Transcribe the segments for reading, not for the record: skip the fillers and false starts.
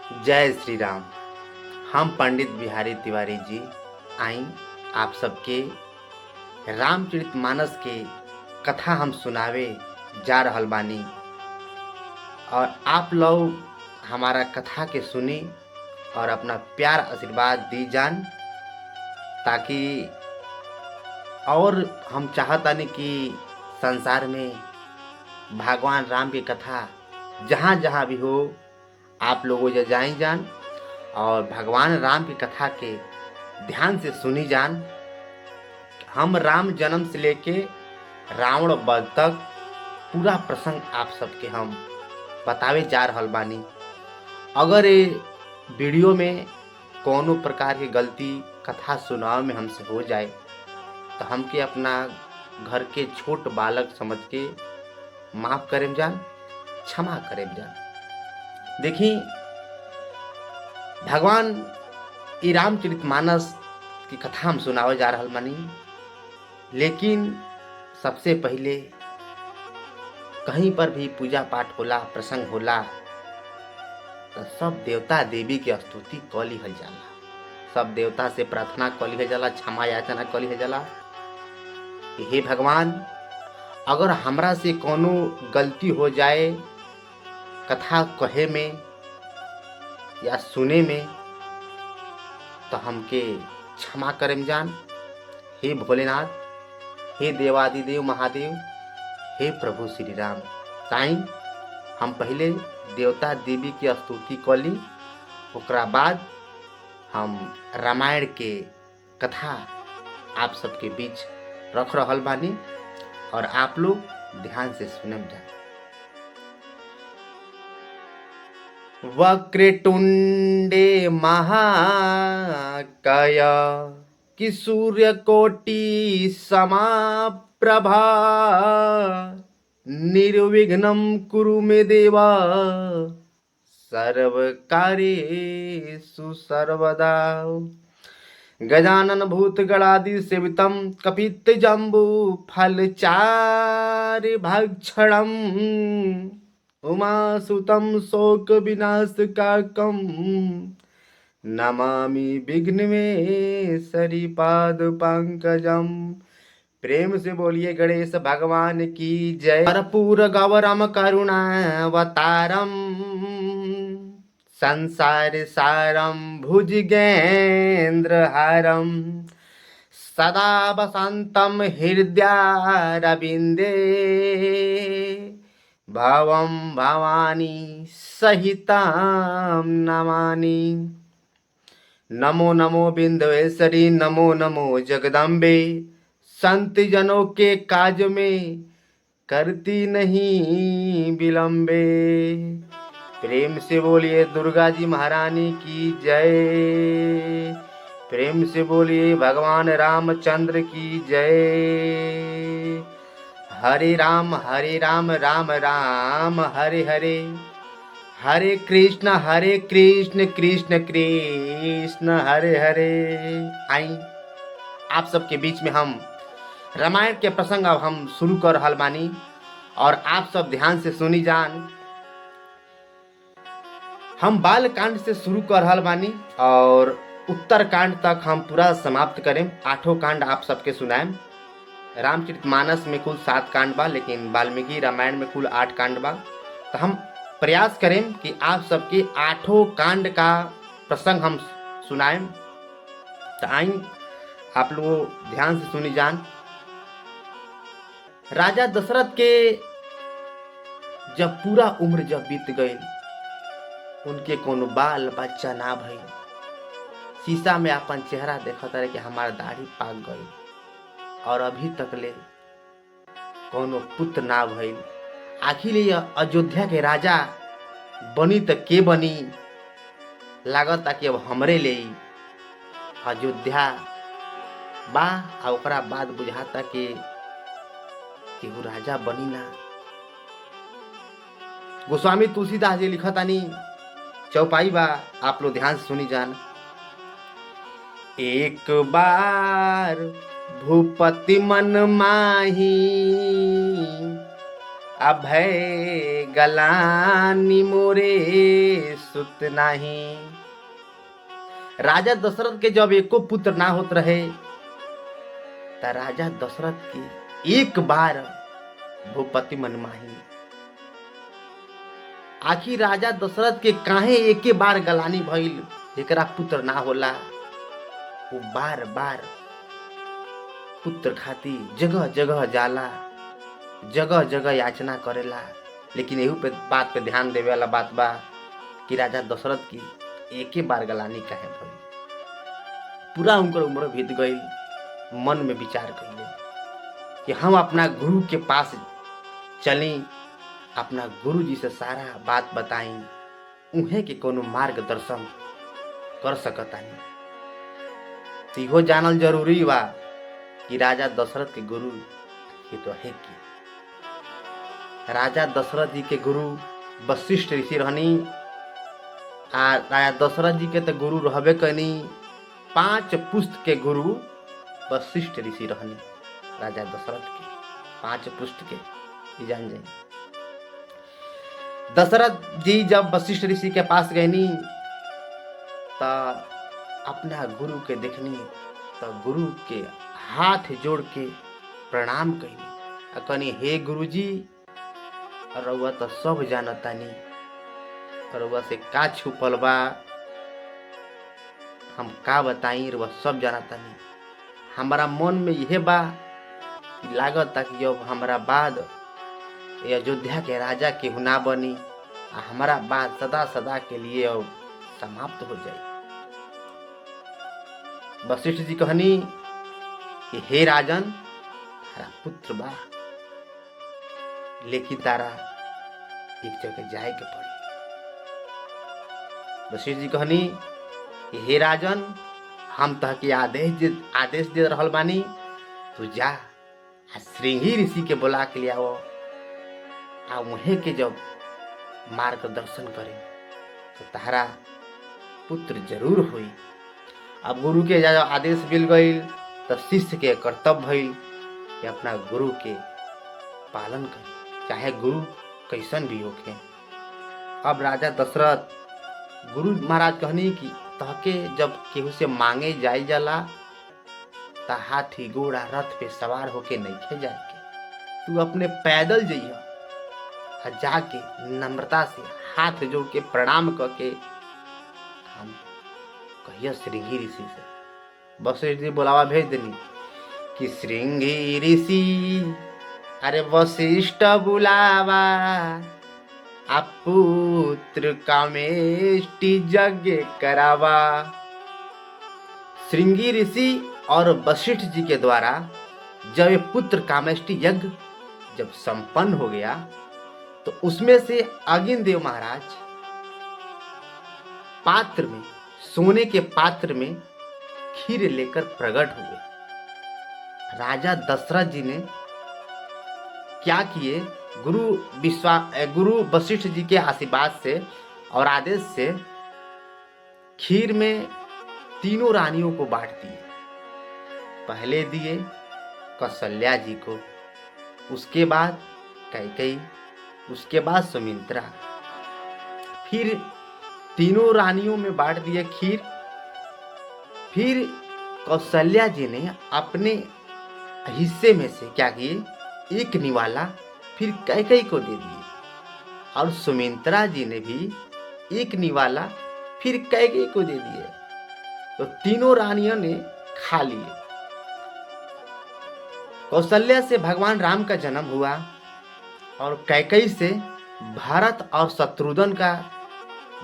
जय श्री राम। हम पंडित बिहारी तिवारी जी आई आप सबके रामचरितमानस के कथा हम सुनावे जा रहल बानी और आप लोग हमारा कथा के सुनी और अपना प्यार आशीर्वाद दी जान, ताकि और हम चाहतानी कि संसार में भगवान राम की कथा जहाँ जहाँ भी हो आप लोगों जा जाई जान और भगवान राम की कथा के ध्यान से सुनी जान। हम राम जन्म से लेके रावण वध तक पूरा प्रसंग आप सबके हम बतावे जा रहल बानी। अगर ये वीडियो में कोनो प्रकार की गलती कथा सुनाव में हमसे हो जाए तो हमके अपना घर के छोट बालक समझ के माफ करें जान, क्षमा करें जान। देखी भगवान ई रामचरितमानस की कथा हम सुनावे जा रहल बानी, लेकिन सबसे पहले कहीं पर भी पूजा पाठ होला, प्रसंग होला तो सब देवता देवी के स्तुति क लिहल जाला, सब देवता से प्रार्थना क लिहल जाला, क्षमा याचना क लिहल जाला। हे भगवान, अगर हमरा से कोनो गलती हो जाए कथा कहे में या सुने में तो हमके क्षमा करें जान। हे भोलेनाथ, हे देवादिदेव महादेव, हे प्रभु श्री राम। साईं, हम पहले देवता देवी की स्तुति कली, ओकरा बाद हम रामायण के कथा आप सबके बीच रख रहल बानी और आप लोग ध्यान से सुनम जान। वक्रतुंडे महाकाय कि सूर्यकोटि समाप्रभा निर्विघ्नं कुरु मे देवा सर्वकार्येषु सर्वदा। गजानन भूत गणादि सेवितं कपित्त जम्बू फलचारि भक्षणं उमासुतं शोक विनाशकाकं नमामि विघ्नेश्वरी पाद पंकजम। प्रेम से बोलिए गणेश भगवान की जय। कर्पूर गौरम करुणावतारम संसार सारम भुजगेन्द्रहारम सदा वसंतम हृदयारविंदे भवं भवानी सहितां नमामि। नमो नमो बिंदवेश्वरी, नमो नमो जगदम्बे, संत जनों के काज में करती नहीं विलंबे। प्रेम से बोलिए दुर्गा जी महारानी की जय। प्रेम से बोलिए भगवान रामचंद्र की जय। हरे राम राम राम हरे हरे, हरे कृष्ण कृष्ण कृष्ण हरे हरे। आई आप सबके बीच में हम रामायण के प्रसंग अब हम शुरू कर रहल बानी और आप सब ध्यान से सुनी जान। हम बाल कांड से शुरू कर रहल बानी और उत्तर कांड तक हम पूरा समाप्त करें। 8 कांड आप सबके सुनाएं। रामचरितमानस में कुल 7 कांड बा, लेकिन वाल्मीकि रामायण में कुल 8 कांड बा। तो हम प्रयास करें कि आप सबके 8 कांड का प्रसंग हम सुनाएं। तो आई आप लोग ध्यान से सुनी जान। राजा दशरथ के जब पूरा उम्र जब बीत गई, उनके कोनो बाल बच्चा ना भई। शीशा में अपन चेहरा देखा रहे कि हमारा दाढ़ी पाक गई और अभी तक ले कोनो पुत्र ना भइल। आखिर ये अयोध्या के राजा बनी तो के बनी, लागत कि अब हमरे ले अयोध्या बा। आ ओकरा बाद बुझाता कि केहू राजा बनी ना। गोस्वामी तुलसीदास जी लिखतानी, चौपाई बा, आप लोग ध्यान से सुनी जान। एक बार भूपति मन माही अभय गलानी मोरे सुत नाही। राजा दशरथ के जब एको पुत्र ना होत रहे त राजा दशरथ की एक बार भूपति मनमाही। आखिर राजा दशरथ के काहे एके बार गलानी भइल, एकरा पुत्र ना होला। वो बार बार पुत्र खातिर जगह जगह जाला, जगह जगह याचना करेला। लेकिन एहू पे बात पे ध्यान देवे वाला बात बा कि राजा दशरथ की एके बार गलानी काहे भइल। पूरा उनकर उम्र बीत गई। मन में विचार कइले कि हम अपना गुरु के पास चली, अपना गुरु जी से सारा बात बताई, उन्हें के कोनो मार्गदर्शन कर सकतानी। तो इहो जानल जरूरी बा कि राजा दशरथ के गुरु ये तो है कि राजा दशरथ जी के गुरु वशिष्ठ ऋषि रहनी। आ राजा दशरथ जी के तो गुरु रहबे कनी, 5 पुस्त के गुरु वशिष्ठ ऋषि रहनी। राजा दशरथ के 5 पुस्त के ये जान जाए। दशरथ जी जब वशिष्ठ ऋषि के पास गईनी तो अपना गुरु के देखनी, तो गुरु के हाथ जोड़ के प्रणाम कईनी। कहनी हे गुरु जी, रउआ तो सब जानतानी, रउआ से का छुपल बा, हम का बताई, रउआ सब जानतानी। हमारा मन में यह बा कि लागत कि अब हमारा बाद ये अयोध्या के राजा के हुना बनी, हमारा बात सदा सदा के लिए अब समाप्त हो जाए। वशिष्ठ जी कहनी कि हे राजन, तारा पुत्र बा, लेकिन तारा एक जगह जाए के पड़ी। वशिष्ठ जी कहनी कि हे राजन, हम तह के आदेश दे रहल बानी, तू जा आ श्रृंगी ऋषि के बुला के ले आओ, आ वहीं के जब मार्गदर्शन करे तो तारा पुत्र जरूर हुई। अब गुरु के जब आदेश मिल गई तो शिष्य के कर्तव्य भइल कि अपना गुरु के पालन करे, चाहे गुरु कैसन भी होके। अब राजा दशरथ गुरु महाराज कहनी कि तहके जब केहू से मांगे जाई जाला त हाथी घोड़ा रथ पे सवार होके नहीं जाए के, तू अपने पैदल जइह, जाके नम्रता से हाथ जोड़ के प्रणाम करके हम कहिए श्रृंगी ऋषि से। वशिष्ठ जी बुलावा भेज देनी कि श्रृंगी ऋषि, अरे वशिष्ठ बुलावा, आप पुत्र कामेष्टि यज्ञ करावा। श्रृंगी ऋषि और वशिष्ठ जी के द्वारा जब ये पुत्र कामेष्टि यज्ञ जब संपन्न हो गया तो उसमें से अगिन देव महाराज पात्र में, सोने के पात्र में खीर लेकर प्रकट हुए। राजा दशरथ जी ने क्या किए, गुरु वशिष्ठ जी के आशीर्वाद से और आदेश से खीर में तीनों रानियों को बांट दिए। पहले दिए कौशल्या जी को, उसके बाद कैकेयी, उसके बाद सुमित्रा, फिर तीनों रानियों में बांट दिए खीर। फिर कौशल्या जी ने अपने हिस्से में से क्या किए, एक निवाला फिर कैकेयी को दे दिए, और सुमित्रा जी ने भी एक निवाला फिर कैकेयी को दे दिए। तो तीनों रानियों ने खा लिए। कौशल्या से भगवान राम का जन्म हुआ और कैकेयी से भरत और शत्रुघ्न का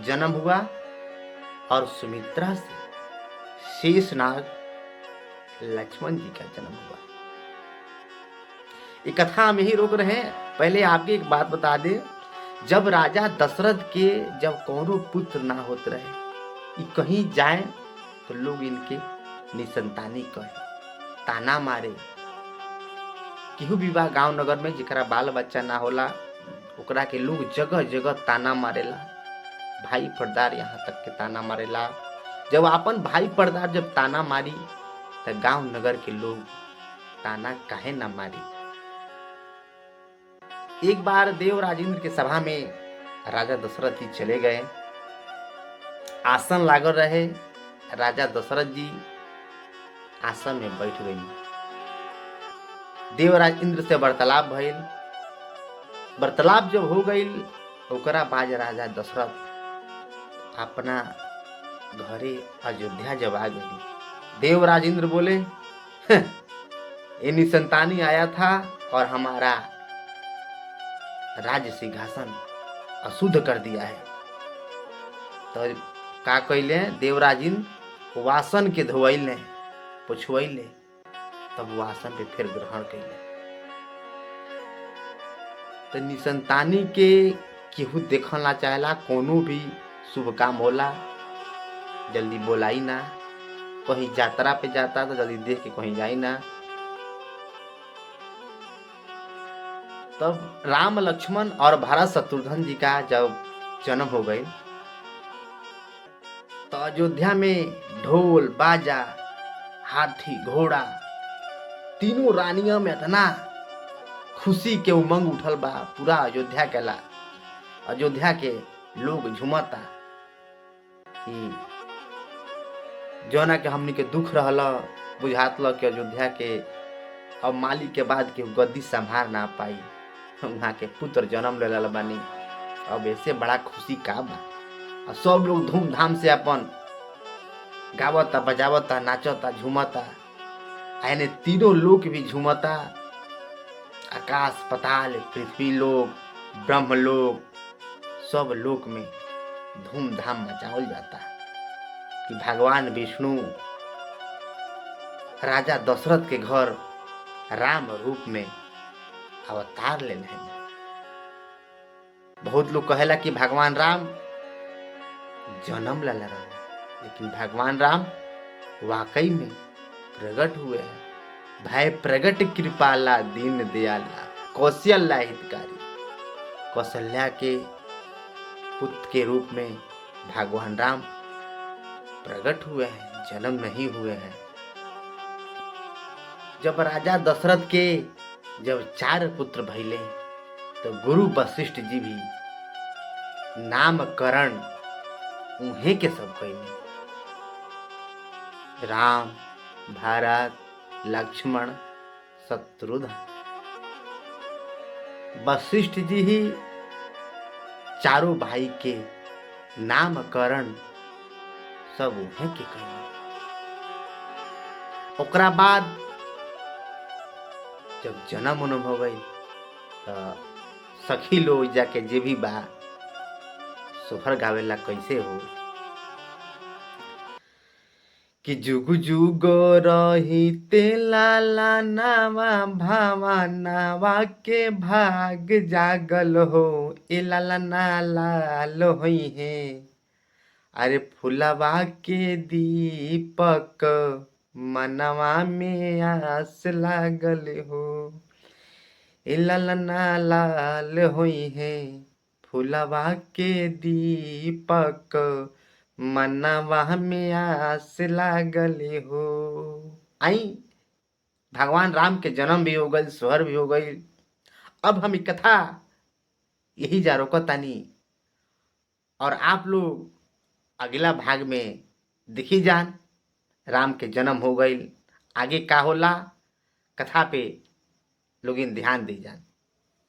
जन्म हुआ, और सुमित्रा से शेषनाग लक्ष्मण जी का जन्म हुआ। ये कथा हम यही रोक रहे हैं। पहले आपके एक बात बता दे, जब राजा दशरथ के जब कोनो पुत्र ना होते रहे, ये कहीं जाए तो लोग इनके निसंतानी कहे, ताना मारे। केहू भी बा गांव नगर में जिकरा बाल बच्चा ना होला, ओकरा के लोग जगह जगह ताना मारेला, भाई पर्दार यहाँ तक के ताना मारेला। जब अपन भाई पर्दार जब ताना मारी तो गांव नगर के लोग ताना काहे ना मारी। एक बार देव राजेंद्र के सभा में राजा दशरथ जी चले गए। आसन लागल रहे। राजा दशरथ जी आसन में बैठ गई। देवराज इंद्र से वार्तालाप भइल। वार्तालाप जब हो गई ओकरा बाद राजा दशरथ अपना घरे अयोध्या जब आ गई, देवराज इंद्र बोले, ये निसंतानी आया था और हमारा राज्य सिंहासन अशुद्ध कर दिया है। तो का कैले देवराज इंद्र वासन के धोइले पुछवैले, तब वासन पे फिर ग्रहण कैले। तो निसंतानी के केहू देखल ना चाहेला। कोनो भी शुभ काम होला जल्दी बोलाई ना। कहीं यात्रा पे जाता तो जल्दी देख के कहीं जाई ना। तब राम लक्ष्मण और भरत शत्रुघ्न जी का जब जन्म हो गई तो अयोध्या में ढोल बाजा हाथी घोड़ा तीनों रानियों में इतना खुशी के उमंग उठल बा। पूरा अयोध्या के लोग झूमता कि जौना के हमनी के दुख रहला बुझात ल कि अयोध्या के अब मालिक के बाद के गद्दी संभाल ना पाई। वहाँ के पुत्र जन्म ले ला बानी। अब ऐसे बड़ा खुशी का बा। और सब लोग धूमधाम से अपन गावता बजावता नाचता झूमता। यानी तीनों लोक भी झूमता। आकाश पताल पृथ्वी लोक ब्रह्मलोक सब लोक में धूमधाम मचावल जाता कि भगवान विष्णु राजा दशरथ के घर राम रूप में अवतार लेने हैं। बहुत लोग कहेला कि भगवान राम जन्म ला रहे, लेकिन भगवान राम वाकई में प्रकट हुए हैं। भय प्रगट कृपाला दीन दयाला कौशल्या हितकारी। कौशल्या के पुत्र के रूप में भगवान राम प्रकट हुए हैं, जन्म नहीं हुए हैं। जब राजा दशरथ के जब 4 पुत्र भइले तो गुरु वशिष्ठ जी भी नामकरण उन्हें के सब कइले। राम भरत लक्ष्मण शत्रुघ्न वशिष्ठ जी ही चारों भाई के नामकरण सब उन्हें के कइले। ओकरा बाद जब जन्म उन्म हो गई तो सखी लोग जाके जे भी बा सोहर गावेला कैसे हो कि जुग जुग रही ते लाला नावा भावा नावा के भाग जागल हो। ए लाला ना लाल होई है अरे फुलवा के दीपक मनवा में आस लागल हो। ए लाला ना लाल होई है फुलवा के दीपक मनवा में आस लागल हो। आई भगवान राम के जन्म भी हो गई, सोहर भी हो गई। अब हम कथा यही जा रोकतानी और आप लोग अगला भाग में दिखी जान। राम के जन्म हो गई, आगे का होला कथा पे लोग ध्यान दी जान।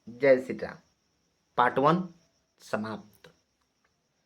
जय श्री राम। पार्ट 1 समाप्त।